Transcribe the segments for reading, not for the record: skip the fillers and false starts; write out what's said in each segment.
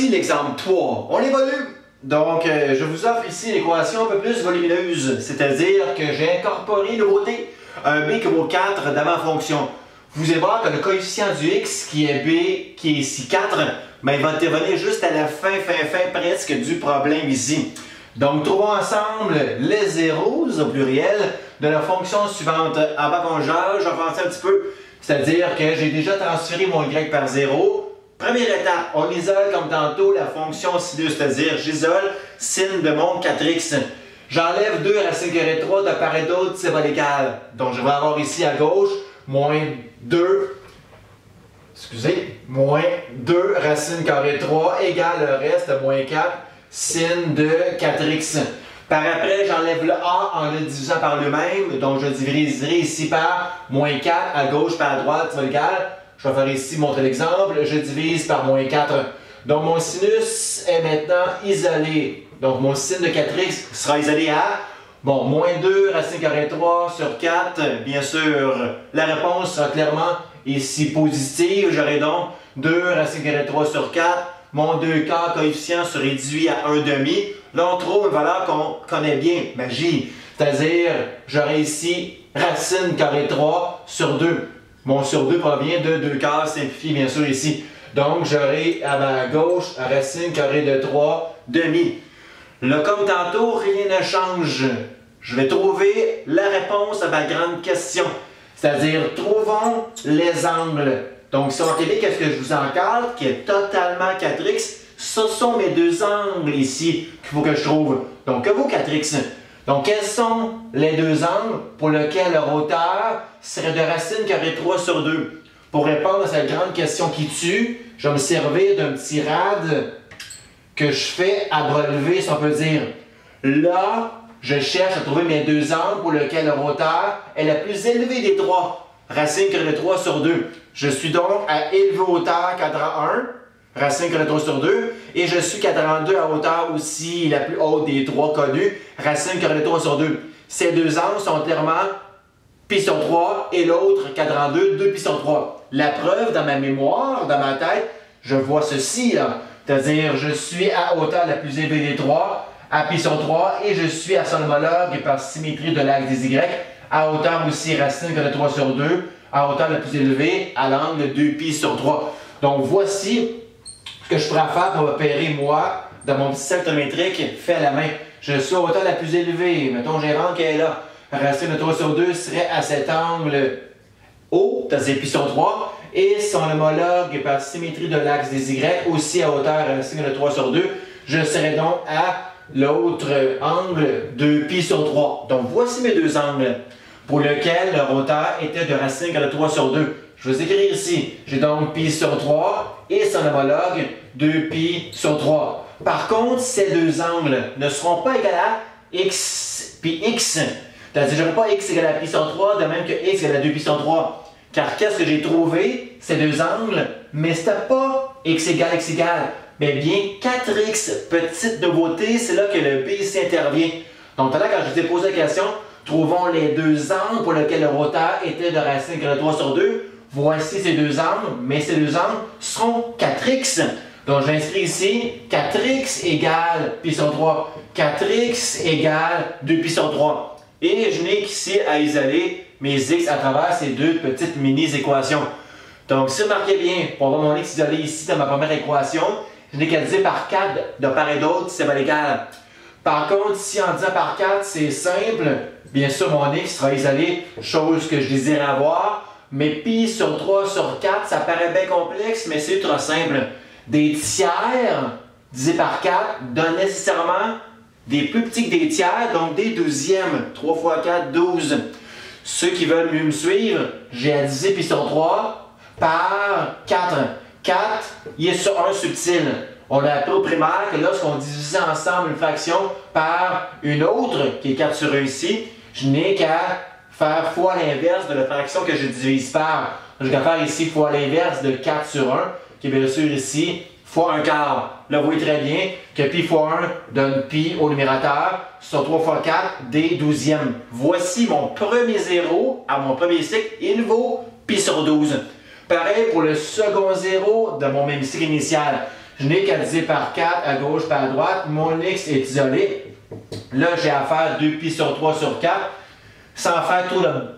Voici l'exemple 3. On évolue. Donc, je vous offre ici l'équation un peu plus volumineuse, c'est-à-dire que j'ai incorporé une nouveauté, un b qui vaut 4 dans ma fonction. Vous allez voir que le coefficient du x qui est b, qui est ici 4, ben, il va intervenir juste à la fin presque du problème ici. Donc, trouvons ensemble les zéros au pluriel de la fonction suivante. Avant qu'on jase, je vais avancer un petit peu, c'est-à-dire que j'ai déjà transféré mon y par 0. Première étape, on isole comme tantôt la fonction sinus, c'est-à-dire j'isole sin de mon 4x. J'enlève 2 racine carrée de 3 de part et d'autre, c'est pas l'égal. Donc je vais avoir ici à gauche moins 2, moins 2 racine carrée de 3 égale le reste, moins 4 sin de 4x. Par après, j'enlève le a en le divisant par lui-même, donc je diviserai ici par moins 4 à gauche par à droite, c'est pas l'égal. Je vais faire ici montrer l'exemple. Je divise par moins 4. Donc, mon sinus est maintenant isolé. Donc, mon sin de 4x sera isolé à, bon, moins 2 racine carrée 3 sur 4. Bien sûr, la réponse sera clairement ici positive. J'aurai donc 2 racine carrée 3 sur 4. Mon 2K coefficient se réduit à 1,5. Là, on trouve une valeur qu'on connaît bien, magie. C'est-à-dire, j'aurai ici racine carrée 3 sur 2. Mon sur 2 provient de 2 quarts simplifié, bien sûr, ici. Donc, j'aurai à ma gauche racine carrée de 3 demi. Là, comme tantôt, rien ne change. Je vais trouver la réponse à ma grande question. C'est-à-dire, trouvons les angles. Donc, si on regarde, qu'est-ce que je vous encadre, qui est totalement 4x, ce sont mes deux angles ici qu'il faut que je trouve. Donc, que vaut 4x? Donc, quels sont les deux angles pour lesquels leur hauteur serait de racine carrée 3 sur 2? Pour répondre à cette grande question qui tue, je vais me servir d'un petit rad que je fais à bras levés, si on peut dire. Là, je cherche à trouver mes deux angles pour lesquels leur hauteur est la plus élevée des trois. Racine carrée 3 sur 2. Je suis donc à élever hauteur cadran 1. Racine carrée 3 sur 2, et je suis cadran 2 à hauteur aussi la plus haute des trois connus, racine carrée 3 sur 2. Ces deux angles sont clairement pi sur 3 et l'autre cadran 2, 2 pi sur 3. La preuve dans ma mémoire, dans ma tête, je vois ceci là, c'est-à-dire je suis à hauteur la plus élevée des trois, à pi sur 3, et je suis à son homologue par symétrie de l'axe des y, à hauteur aussi racine carrée 3 sur 2, à hauteur la plus élevée à l'angle 2 pi sur 3. Donc voici ce que je pourrais faire pour opérer, moi, dans mon petit cercle métrique fait à la main. Je suis à hauteur la plus élevée. Mettons, j'invente qu'elle est là. Racine de 3 sur 2 serait à cet angle haut, c'est-à-dire pi sur 3, et son homologue par symétrie de l'axe des Y, aussi à hauteur racine de 3 sur 2. Je serais donc à l'autre angle de pi sur 3. Donc, voici mes deux angles pour lesquels leur hauteur était de racine de 3 sur 2. Je vais écrire ici. J'ai donc pi sur 3 et son homologue 2pi sur 3. Par contre, ces deux angles ne seront pas égaux à x pi x. C'est-à-dire, je n'aurai pas x égale à pi sur 3, de même que x égale à 2pi sur 3. Car qu'est-ce que j'ai trouvé? Ces deux angles, mais ce n'était pas x égale, mais bien 4x. Petite nouveauté, c'est là que le b ici intervient. Donc, tout à l'heure, quand je vous ai posé la question, trouvons les deux angles pour lesquels le hauteur était de racine de 3 sur 2. Voici ces deux angles, mais ces deux angles seront 4x. Donc, j'inscris ici 4x égale pi sur 3. 4x égale 2pi sur 3. Et je n'ai qu'ici à isoler mes x à travers ces deux petites mini-équations. Donc, si vous remarquez bien, pour avoir mon x isolé ici dans ma première équation, je n'ai qu'à diviser par 4 de part et d'autre, c'est pas l'égal. Par contre, ici, en disant par 4, c'est simple. Bien sûr, mon x sera isolé, chose que je désire avoir. Mais pi sur 3 sur 4, ça paraît bien complexe, mais c'est ultra simple. Des tiers divisé par 4 donnent nécessairement des plus petits que des tiers, donc des douzièmes. 3 fois 4, 12. Ceux qui veulent mieux me suivre, j'ai à diviser pi sur 3 par 4. 4, il est sur 1 subtil. On a appris au primaire que lorsqu'on divise ensemble une fraction par une autre, qui est 4 sur 1 ici, je n'ai qu'à faire fois l'inverse de la fraction que je divise par. Je vais faire ici fois l'inverse de 4 sur 1, qui est bien sûr ici fois 1 quart. Là, vous voyez très bien que pi fois 1 donne pi au numérateur sur 3 fois 4 des douzièmes. Voici mon premier zéro à mon premier cycle, il vaut pi sur 12. Pareil pour le second zéro de mon même cycle initial. Je n'ai qu'à diviser par 4 à gauche par à droite. Mon x est isolé. Là, j'ai à faire 2 pi sur 3 sur 4. Sans faire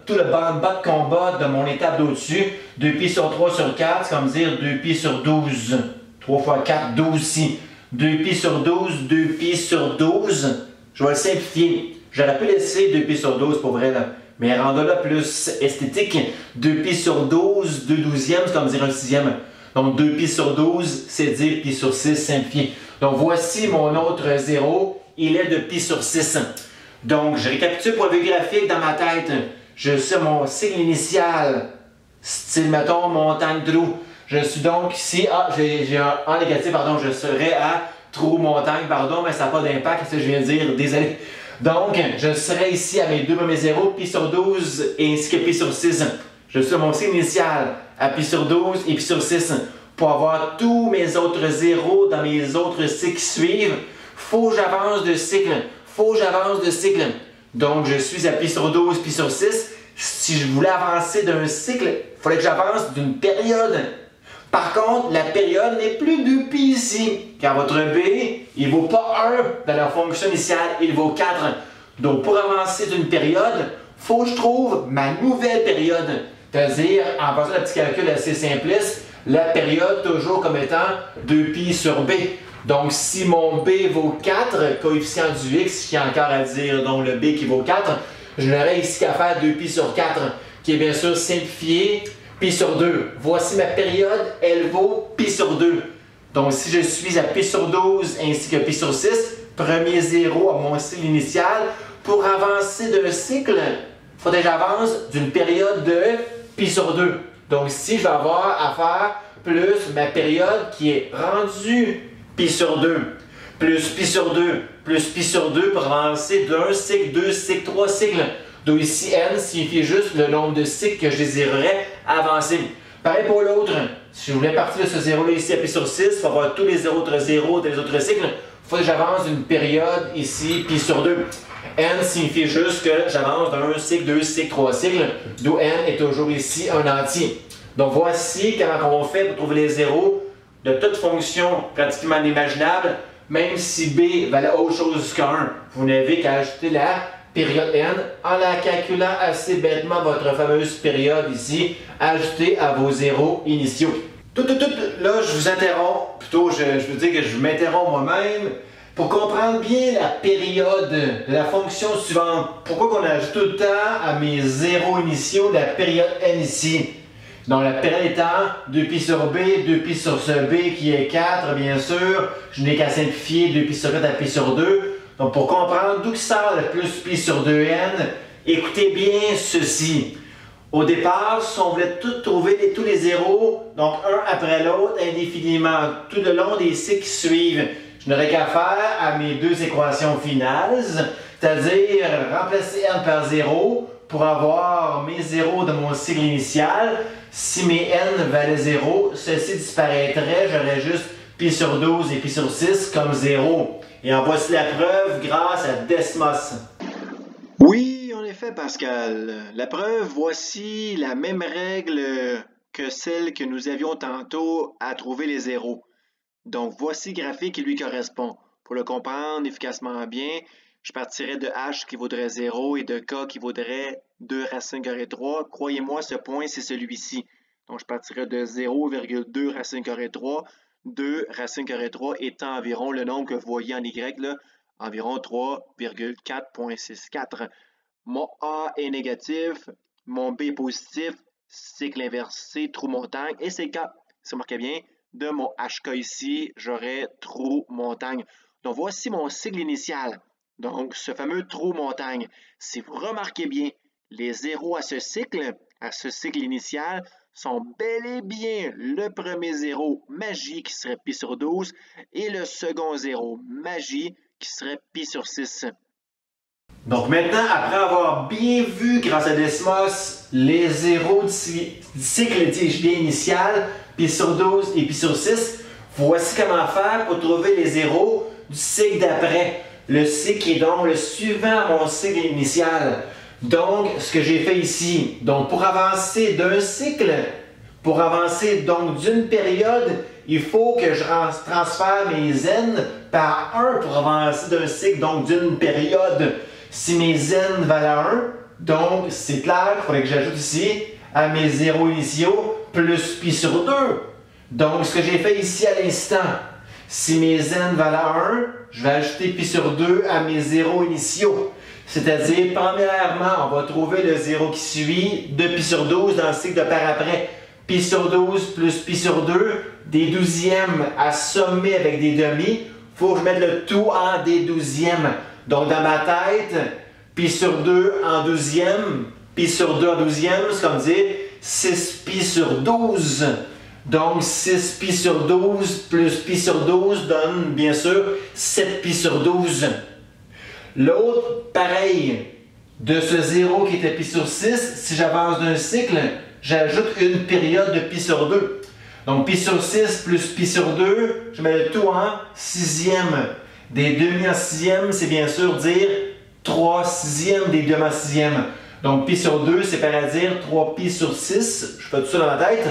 tout le bas de combat de mon étape d'au-dessus. 2 pi sur 3 sur 4, c'est comme dire 2 pi sur 12. 3 fois 4, 12 ici. 2 pi sur 12, 2 pi sur 12. Je vais le simplifier. J'aurais pu laisser 2 pi sur 12 pour vrai là. Mais rendre là plus esthétique. 2 pi sur 12, 2 douzièmes, c'est comme dire un sixième. Donc 2 pi sur 12, c'est dire pi sur 6 simplifié. Donc voici mon autre 0. Il est de pi sur 6. Donc je récapitule pour le graphique dans ma tête. Je suis mon signe initial. Style, mettons, montagne trou. Je suis donc ici, j'ai un en négatif, pardon, je serais à trou montagne, pardon, mais ça n'a pas d'impact, c'est ce que je viens de dire, désolé. Donc, je serai ici à mes deux premiers zéros, pi sur 12 ainsi que pi sur 6. Je suis mon signe initial à pi sur 12 et pi sur 6. Pour avoir tous mes autres zéros dans mes autres cycles qui suivent, faut que j'avance de cycle. Donc, je suis à pi sur 12, pi sur 6. Si je voulais avancer d'un cycle, il fallait que j'avance d'une période. Par contre, la période n'est plus 2 pi ici, car votre b, il ne vaut pas 1 dans la fonction initiale, il vaut 4. Donc, pour avancer d'une période, il faut que je trouve ma nouvelle période. C'est-à-dire, en faisant un petit calcul assez simpliste, la période toujours comme étant 2 pi sur b. Donc, si mon b vaut 4, coefficient du x, qui est encore à dire donc le b qui vaut 4, je n'aurai ici qu'à faire 2 pi sur 4, qui est bien sûr simplifié. Pi sur 2. Voici ma période, elle vaut pi sur 2. Donc, si je suis à pi sur 12 ainsi que pi sur 6, premier 0 à mon cycle initial, pour avancer d'un cycle, il faudrait que j'avance d'une période de pi sur 2. Donc, ici, je vais avoir à faire plus ma période qui est rendue pi sur 2, plus pi sur 2, plus pi sur 2 pour avancer d'un cycle, deux cycles, trois cycles. Donc ici, n signifie juste le nombre de cycles que je désirerais avancer. Pareil pour l'autre. Si je voulais partir de ce 0-là ici à pi sur 6, pour avoir tous les autres zéros des autres cycles, il faut que j'avance d'une période ici, pi sur 2. N signifie juste que j'avance d'un cycle, deux cycles, trois cycles, d'où n est toujours ici un entier. Donc voici comment on fait pour trouver les zéros de toute fonction pratiquement inimaginable, même si b valait autre chose qu'un. Vous n'avez qu'à ajouter la période n en la calculant assez bêtement votre fameuse période ici, ajoutée à vos zéros initiaux. Là, je vous interromps, plutôt je veux dire que je m'interromps moi-même pour comprendre bien la période de la fonction suivante. Pourquoi qu'on ajoute tout le temps à mes zéros initiaux la période n ici? Donc la période étant 2 pi sur b, 2 pi sur ce b qui est 4, bien sûr. Je n'ai qu'à simplifier 2 pi sur 4 à pi sur 2. Donc, pour comprendre d'où sort le plus pi sur 2n, écoutez bien ceci. Au départ, si on voulait tout trouver tous les zéros, donc un après l'autre, indéfiniment, tout le long des cycles qui suivent, je n'aurais qu'à faire à mes deux équations finales, c'est-à-dire remplacer n par 0 pour avoir mes zéros de mon cycle initial. Si mes n valaient 0, ceci disparaîtrait, j'aurais juste pi sur 12 et pi sur 6 comme 0. Et en voici la preuve grâce à Desmos. Oui, en effet, Pascal. La preuve, voici la même règle que celle que nous avions tantôt à trouver les zéros. Donc, voici le graphique qui lui correspond. Pour le comprendre efficacement bien, je partirais de h qui vaudrait 0 et de k qui vaudrait 2 racine carrée 3. Croyez-moi, ce point, c'est celui-ci. Donc, je partirais de 0,2 racine carrée 3. 2 racine carrée 3 étant environ le nombre que vous voyez en Y, là, environ 3,4.64. Mon A est négatif, mon B est positif, cycle inversé, trou montagne, et c'est le cas, si vous remarquez bien, de mon HK ici, j'aurai trou montagne. Donc voici mon cycle initial, donc ce fameux trou montagne. Si vous remarquez bien, les zéros à ce cycle initial, sont bel et bien le premier zéro magie qui serait pi sur 12 et le second zéro magie qui serait pi sur 6. Donc maintenant, après avoir bien vu grâce à Desmos les zéros du cycle initial, pi sur 12 et pi sur 6, voici comment faire pour trouver les zéros du cycle d'après. Le cycle qui est donc le suivant à mon cycle initial. Donc, ce que j'ai fait ici, donc pour avancer d'un cycle, pour avancer donc d'une période, il faut que je transfère mes n par 1 pour avancer d'un cycle, donc d'une période. Si mes n valent 1, donc c'est clair, il faudrait que j'ajoute ici à mes zéros initiaux plus pi sur 2. Donc ce que j'ai fait ici à l'instant, si mes n valent 1, je vais ajouter pi sur 2 à mes zéros initiaux. C'est-à-dire, premièrement, on va trouver le 0 qui suit de pi sur 12 dans le cycle de par après. Pi sur 12 plus pi sur 2, des douzièmes à sommer avec des demi. Il faut que je mette le tout en des douzièmes. Donc dans ma tête, pi sur 2 en douzième, pi sur 2 en douzième, c'est comme dire 6 pi sur 12. Donc 6 pi sur 12 plus pi sur 12 donne bien sûr 7 pi sur 12. L'autre, pareil, de ce 0 qui était pi sur 6, si j'avance d'un cycle, j'ajoute une période de pi sur 2. Donc pi sur 6 plus pi sur 2, je mets le tout en sixième. Des demi en sixième, c'est bien sûr dire 3 sixièmes des demi en sixième. Donc pi sur 2, c'est par à dire 3 pi sur 6, je fais tout ça dans ma tête.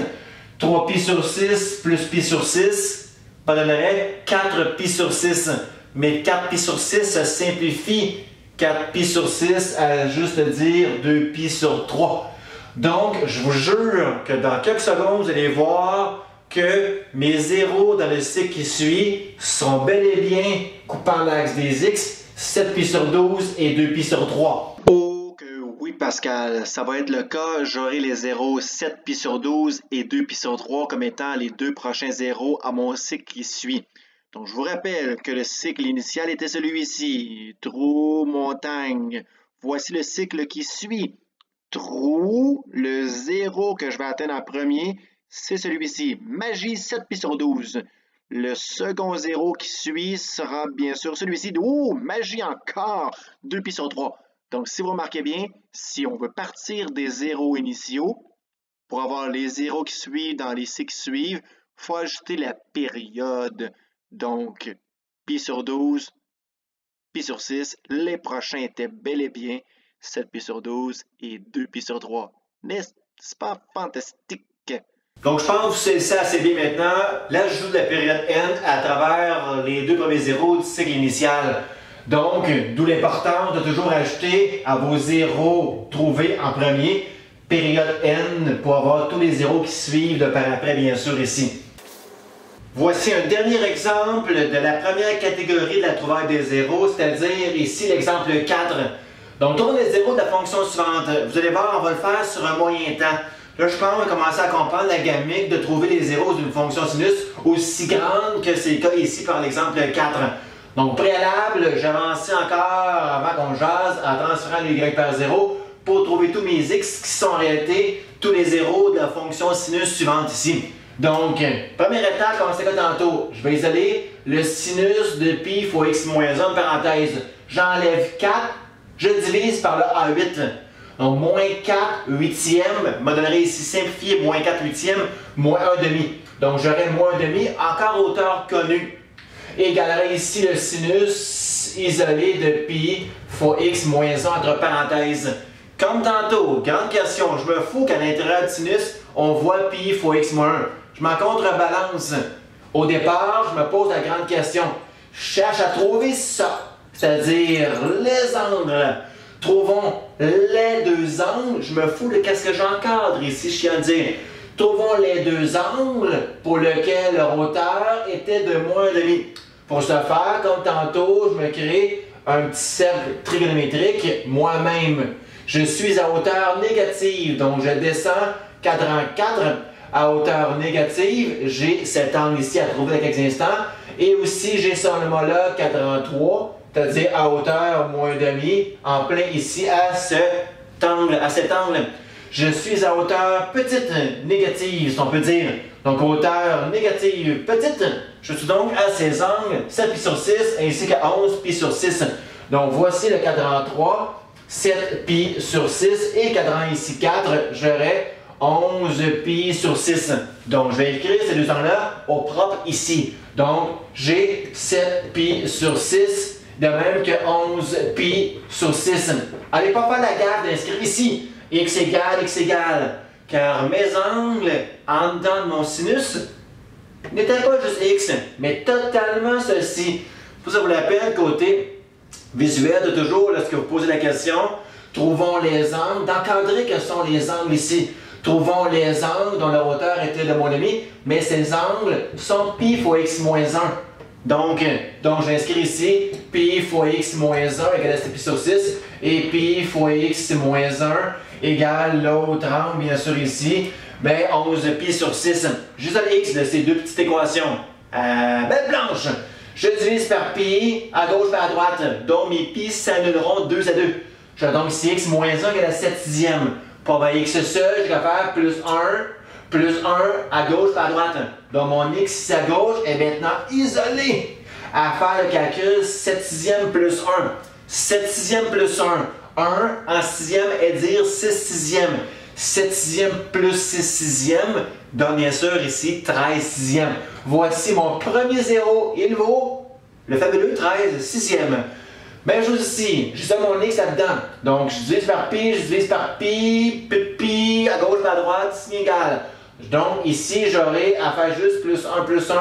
3 pi sur 6 plus pi sur 6, ça donnerait 4 pi sur 6. Mais 4 pi sur 6 se simplifie. 4 pi sur 6 à juste dire 2 pi sur 3. Donc, je vous jure que dans quelques secondes, vous allez voir que mes zéros dans le cycle qui suit sont bel et bien coupant l'axe des x, 7 pi sur 12 et 2 pi sur 3. Oh que oui Pascal, ça va être le cas. J'aurai les zéros 7 pi sur 12 et 2 pi sur 3 comme étant les deux prochains zéros à mon cycle qui suit. Donc, je vous rappelle que le cycle initial était celui-ci, trou, montagne. Voici le cycle qui suit. Trou, le 0 que je vais atteindre en premier, c'est celui-ci. Magie 7 pi sur 12. Le second 0 qui suit sera bien sûr celui-ci. Oh, magie encore 2 pi sur 3. Donc, si vous remarquez bien, si on veut partir des zéros initiaux, pour avoir les zéros qui suivent dans les cycles qui suivent, il faut ajouter la période. Donc, pi sur 12, pi sur 6, les prochains étaient bel et bien 7 pi sur 12 et 2 pi sur 3. N'est-ce pas fantastique? Donc, je pense que vous savez assez bien maintenant l'ajout de la période n à travers les deux premiers zéros du cycle initial. Donc, d'où l'importance de toujours ajouter à vos zéros trouvés en premier, période n, pour avoir tous les zéros qui suivent de par après, bien sûr, ici. Voici un dernier exemple de la première catégorie de la trouvaille des zéros, c'est-à-dire ici l'exemple 4. Donc, trouvons les zéros de la fonction suivante. Vous allez voir, on va le faire sur un moyen temps. Là, je pense qu'on va commencer à comprendre la gamique de trouver les zéros d'une fonction sinus aussi grande que c'est le cas ici par l'exemple 4. Donc, préalable, j'avance encore avant qu'on jase en transférant le y par 0 pour trouver tous mes x qui sont en réalité tous les zéros de la fonction sinus suivante ici. Donc, première étape, comme c'était tantôt, je vais isoler le sinus de pi fois x moins 1, parenthèse. J'enlève 4, je divise par le A8. Donc, moins 4 huitièmes me donnerait ici simplifié moins 4 huitièmes moins 1 demi. Donc, j'aurai moins 1 demi, encore hauteur connue. Égalerait ici le sinus isolé de pi fois x moins 1 entre parenthèses. Comme tantôt, grande question, je me fous qu'à l'intérieur du sinus, on voit pi fois x moins 1. Je m'en contrebalance. Au départ, je me pose la grande question. Je cherche à trouver ça, c'est-à-dire les angles. Trouvons les deux angles. Je me fous de qu'est-ce que j'encadre ici, je tiens à dire. Trouvons les deux angles pour lesquels leur hauteur était de moins 1,5. Pour ce faire, comme tantôt, je me crée un petit cercle trigonométrique moi-même. Je suis à hauteur négative, donc je descends 4 en 4. À hauteur négative, j'ai cet angle ici à trouver dans quelques instants. Et aussi, j'ai son homologue 4 en 3, c'est-à-dire à hauteur moins 1,5, en plein ici à cet angle. Je suis à hauteur petite négative, si on peut dire. Donc, hauteur négative petite, je suis donc à ces angles 7 pi sur 6 ainsi qu'à 11 pi sur 6. Donc, voici le cadran 3, 7 pi sur 6 et cadran ici 4, j'aurai 11 pi sur 6. Donc, je vais écrire ces deux angles-là au propre ici. Donc, j'ai 7 pi sur 6, de même que 11 pi sur 6. Allez pas faire la gaffe d'inscrire ici x égale, car mes angles en dedans de mon sinus, n'était pas juste x, mais totalement ceci. Pour ça vaut la peine, côté visuel, de toujours, lorsque vous posez la question, trouvons les angles, d'encadrer que sont les angles ici. Trouvons les angles dont leur hauteur était de mon ami, mais ces angles sont pi fois x moins 1. Donc j'inscris ici pi fois x moins 1 égale pi sur 6 et pi fois x moins 1 égale l'autre angle, bien sûr ici, ben 11 pi sur 6. Juste le x de ces deux petites équations. Belle blanche! Je divise par pi à gauche et à droite, donc mes pi s'annuleront 2 à 2. Je donc ici x moins 1 égale à 7 sixième. Pour avoir x seul, je vais faire plus 1 à gauche et à droite. Donc mon x ici à gauche est maintenant isolé. À faire le calcul, 7 sixième plus 1. 7 sixième plus 1. 1 en sixième est dire 6 sixième. 7 sixième plus 6 sixième donne bien sûr ici 13 sixième. Voici mon premier zéro. Il vaut le fabuleux 13 sixième. Même chose ici, j'ai ça mon x là-dedans. Donc je divise par pi, pi, à gauche, à droite, signe égal. Donc ici, j'aurai à faire juste plus 1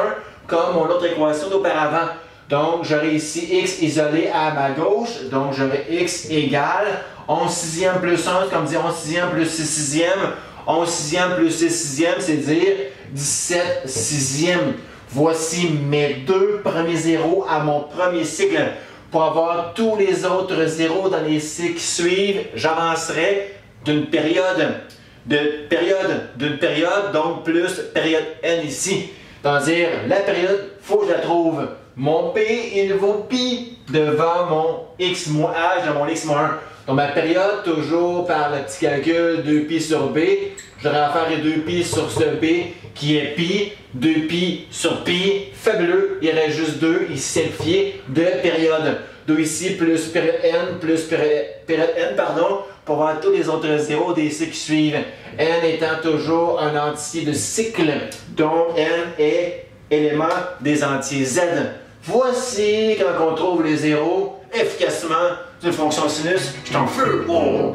comme mon autre équation d'auparavant. Donc j'aurai ici x isolé à ma gauche, donc j'aurai x égale 11 sixième plus 1, c'est comme dire 11 sixième plus 6 sixième. 11 sixième plus 6 sixième, c'est dire 17 sixième. Voici mes deux premiers zéros à mon premier cycle. Pour avoir tous les autres zéros dans les cycles qui suivent, j'avancerai d'une période, donc plus période n ici. C'est-à-dire, la période, il faut que je la trouve. Mon p, il vaut pi devant mon x moins h de mon x moins 1. Donc ma période, toujours par le petit calcul 2pi sur b, j'aurai à faire 2pi sur ce b qui est pi, 2pi sur pi, fabuleux, il reste juste 2, ici simplifié, de période. Donc ici, plus période n, pour voir tous les autres zéros des cycles qui suivent. N étant toujours un entier de cycle, donc n est élément des entiers z. Voici comment on trouve les zéros efficacement d'une fonction sinus. Je t'en feu! Oh!